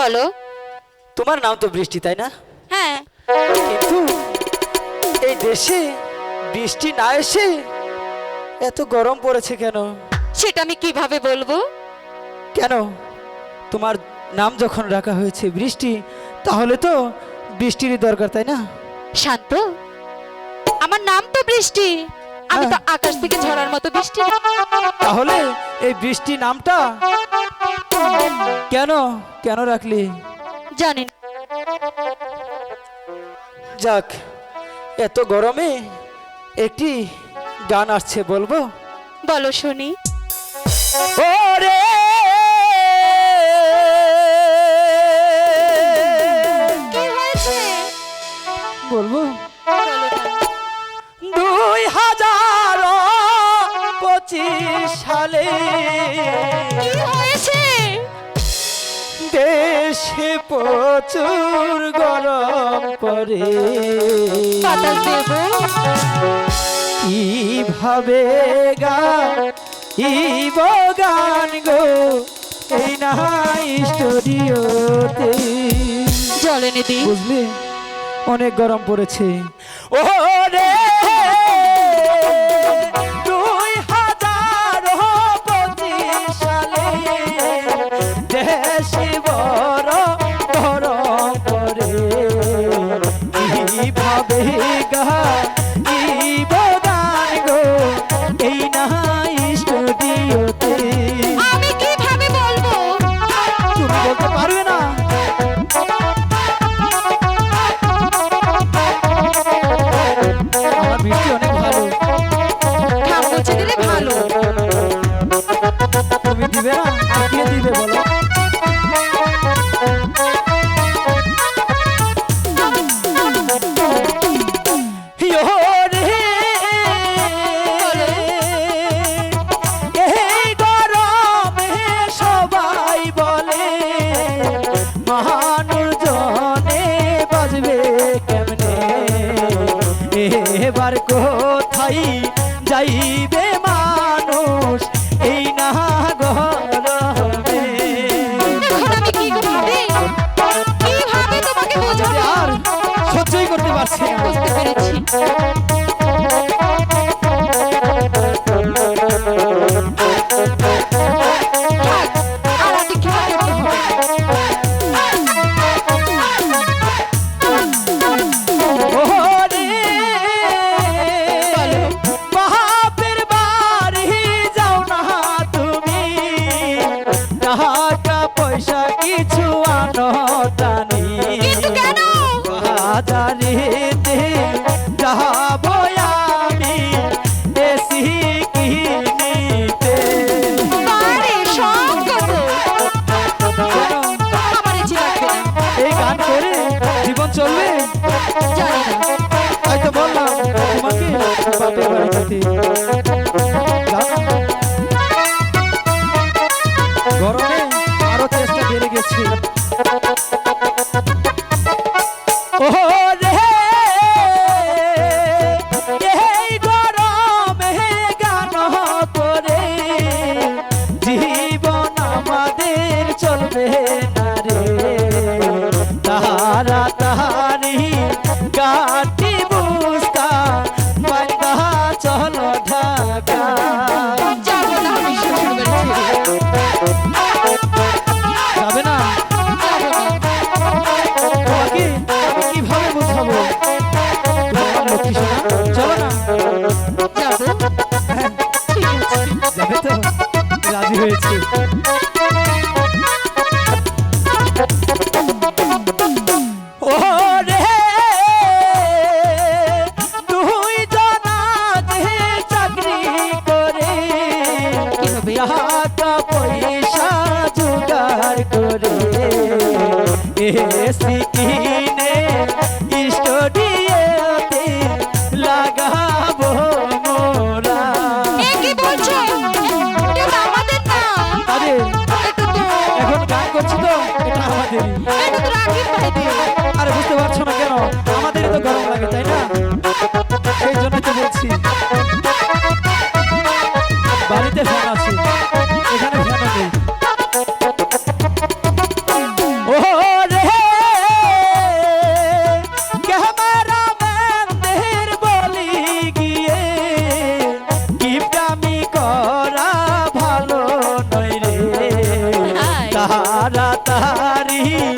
বলো। তোমার নাম তো বৃষ্টি, তাই না? হ্যাঁ। কিন্তু এই দেশে বৃষ্টি না এসে এত গরম পড়েছে কেন? সেটা আমি কিভাবে বলবো? কেন? তোমার নাম যখন রাখা হয়েছে বৃষ্টি, তাহলে তো বৃষ্টিরই দরকার, তাই না? শান্ত, আমার নাম তো বৃষ্টি, আমি তো আকাশ থেকে ঝরার মতো বৃষ্টি না। তাহলে এই বৃষ্টি নামটা কেন কেন রাখলি? জানি না। যাক, এত গরমে একটি গান আসছে, বলবো? বলো শুনি। ওরে কি হয়েছে? বলবো? বলো না। 2025 সালে কি হয়েছে? দেশে প্রচুর গরম পড়ে, বাতাস দেব। কিভাবে গাইব গান গো এই নাই স্টুডিওতে। জলে নিদি। বুঝলি, অনেক গরম পড়েছে। ও রে 2025 সালে দেশে বড় গরম পড়ে, কিভাবে গাইব গান গো এই নাই স্টুডিওতে। আমি কিভাবে বলবো? তুমি বলতে পারবে না? আমার বৃষ্টি অনেক ভালো। ঠাম মুছে দিলে ভালো। তুমি দিবে না? আর কে দিবে বলো? এই গরমে সবাই বলে মানুষ জনে বাজবে কেমনে, এবার কোথায় যাইবে মানুষ এই না গরমে। এখন আমি কি করবে? কিভাবে তোমাকে বোঝাবো? আর সহ্যই করতে পারছি না। বুঝতে পেরেছি। থাক, আর অপেক্ষা করতে হবে না। ওরে বাপের বাড়ি যাও না তুমি, টাকা পয়সা কিছু আনো টানি, কিন্তু কেন? বাজারেতে যাবো আমি এসি কিনিতে। বারে সব কত? কেন? আমার ইচ্ছে লাগবে না। এই গান করে জীবন চলবে? জানি না। তাই তো বললাম তোমাকে বাপের বাড়ি যেতে। যাও না। গরমে আরো চেষ্টা বেড়ে গেছে। ও রে এই গরমে গান করে জীবন আমাদের চলবে না রে, তাড়াতাড়ি গাটি বুঝকা বান্দা চলো ঢাকা। যাবো না আমি শ্বশুরবাড়ি ছেড়ে। যাবে না? যাবো না। তোমাকে আমি কিভাবে বোঝাবো? তুমি আমার লক্ষ্মী সোনা, চলো না। যাবো। হ্যাঁ, ঠিক আছে। যাবে তো? রাজি হয়েছে। ও রে তুই জানা যে চাকরি করে কি হবে? টাকা পয়সা জোগাড় করে এসি কিনে স্টুডিওতে লাগাবো মোরা। এ কি বলছো? এটা তো আমাদের না। আরে এটা তো এখন গান করছি তো, এটা আমাদেরই। এটা তো রাকিব ভাইদের। আরে বুঝতে পারছো না কেন? আমাদেরই তো গরম লাগে, তাই না? সেই জন্যই তো বলছি। বাড়িতে ফ্যান আছে, এখানে ফ্যানও নেই। ও তাড়াতাড়ি